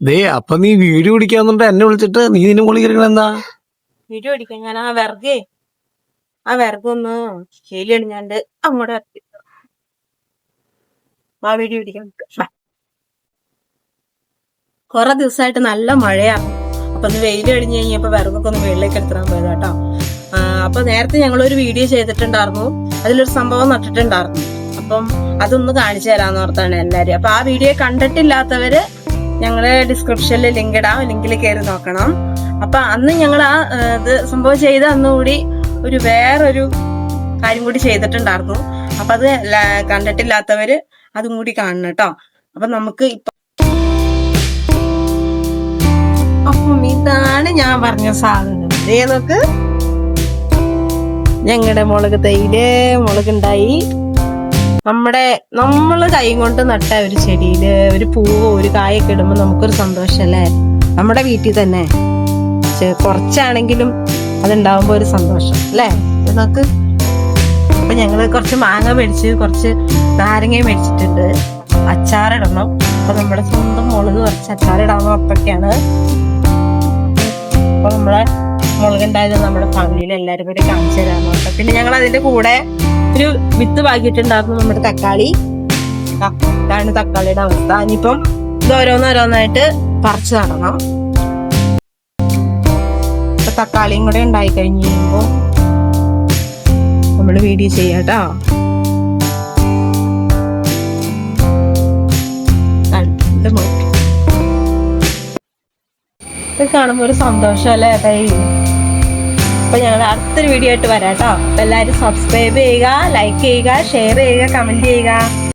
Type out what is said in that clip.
ദേ അപ്പൊ നീ വീഡിയോ പിടിക്കാന്നുണ്ട് എന്നെ വിളിച്ചിട്ട് നീ നിന്നെ മോളി കയറിക്കണ എന്താ? വീഡിയോ പിടിക്കാൻ ഞാൻ ആ വിറകൊന്ന് ശരി അടിഞ്ഞാണ്ട് അങ്ങോട്ട് ഇറക്കി. ആ വീഡിയോ പിടിക്കാൻ കൊറേ ദിവസമായിട്ട് നല്ല മഴയാണ്. അപ്പൊ ഒന്ന് വെയിൽ കഴിഞ്ഞ് കഴിഞ്ഞപ്പോ വിറകൊക്കെ ഒന്ന് വെള്ളിലേക്ക് എടുത്തിടാൻ പോയത് കേട്ടോ. അപ്പൊ നേരത്തെ ഞങ്ങളൊരു വീഡിയോ ചെയ്തിട്ടുണ്ടായിരുന്നു, അതിലൊരു സംഭവം നട്ടിട്ടുണ്ടായിരുന്നു. അപ്പം അതൊന്ന് കാണിച്ചു തരാന്ന് ഓർത്താണ് എല്ലാരും. അപ്പൊ ആ വീഡിയോ കണ്ടിട്ടില്ലാത്തവര് ഞങ്ങള് ഡിസ്ക്രിപ്ഷനിൽ ലിങ്ക് ഇടാം, ലിങ്കിൽ കയറി നോക്കണം. അപ്പൊ അന്ന് ഞങ്ങൾ ആ ഇത് സംഭവം ചെയ്ത അന്നുകൂടി വേറൊരു കാര്യം കൂടി ചെയ്തിട്ടുണ്ടായിരുന്നു. അപ്പൊ അത് കണ്ടിട്ടില്ലാത്തവര് അതും കൂടി കാണണം കേട്ടോ. അപ്പൊ നമുക്ക് ഇപ്പൊ അപ്പം ഇതാണ് ഞാൻ പറഞ്ഞ സാധനം. ഇതേ നോക്ക്, ഞങ്ങളുടെ മുളക് തൈയില് മുളകുണ്ടായി. നമ്മള് കൈ കൊണ്ട് നട്ട ഒരു ചെടിയില് ഒരു പൂവോ ഒരു കായൊക്കെ ഇടുമ്പോ നമുക്കൊരു സന്തോഷല്ലേ. നമ്മുടെ വീട്ടിൽ തന്നെ കുറച്ചാണെങ്കിലും അതുണ്ടാവുമ്പോ ഒരു സന്തോഷം അല്ലേ നമുക്ക്. അപ്പൊ ഞങ്ങള് കുറച്ച് മാങ്ങ മേടിച്ച് കുറച്ച് നാരങ്ങ മേടിച്ചിട്ടുണ്ട്, അച്ചാറിടണം. അപ്പൊ നമ്മുടെ സ്വന്തം മുളക് കുറച്ച് അച്ചാറിടാവുന്ന അപ്പൊക്കെയാണ്. അപ്പൊ നമ്മളെ മുളകുണ്ടായത് നമ്മുടെ ഫാമിലിയിൽ എല്ലാരും കൂടി കാണിച്ചു തരാമെന്ന് പറഞ്ഞു. പിന്നെ ഞങ്ങൾ അതിന്റെ കൂടെ ഒരു വിത്ത് പാകിയിട്ടുണ്ടായിരുന്നു, നമ്മുടെ തക്കാളി. ഇതാണ് തക്കാളിയുടെ അവസ്ഥ. ഇനിയിപ്പം ഇത് ഓരോന്നോരോന്നായിട്ട് പറിച്ചു നടണം. അപ്പൊ തക്കാളിയും കൂടെ ഉണ്ടായി കഴിഞ്ഞ് കഴിയുമ്പോ നമ്മള് വീഡിയോ ചെയ്യാട്ടോ. ഇത് കാണുമ്പോ ഒരു സന്തോഷം അല്ലേ തൈ. അപ്പൊ ഞങ്ങൾ അടുത്തൊരു വീഡിയോ ആയിട്ട് വരാം കേട്ടോ. അപ്പൊ എല്ലാവരും സബ്സ്ക്രൈബ് ചെയ്യുക, ലൈക്ക് ചെയ്യുക, ഷെയർ ചെയ്യുക, കമന്റ് ചെയ്യുക.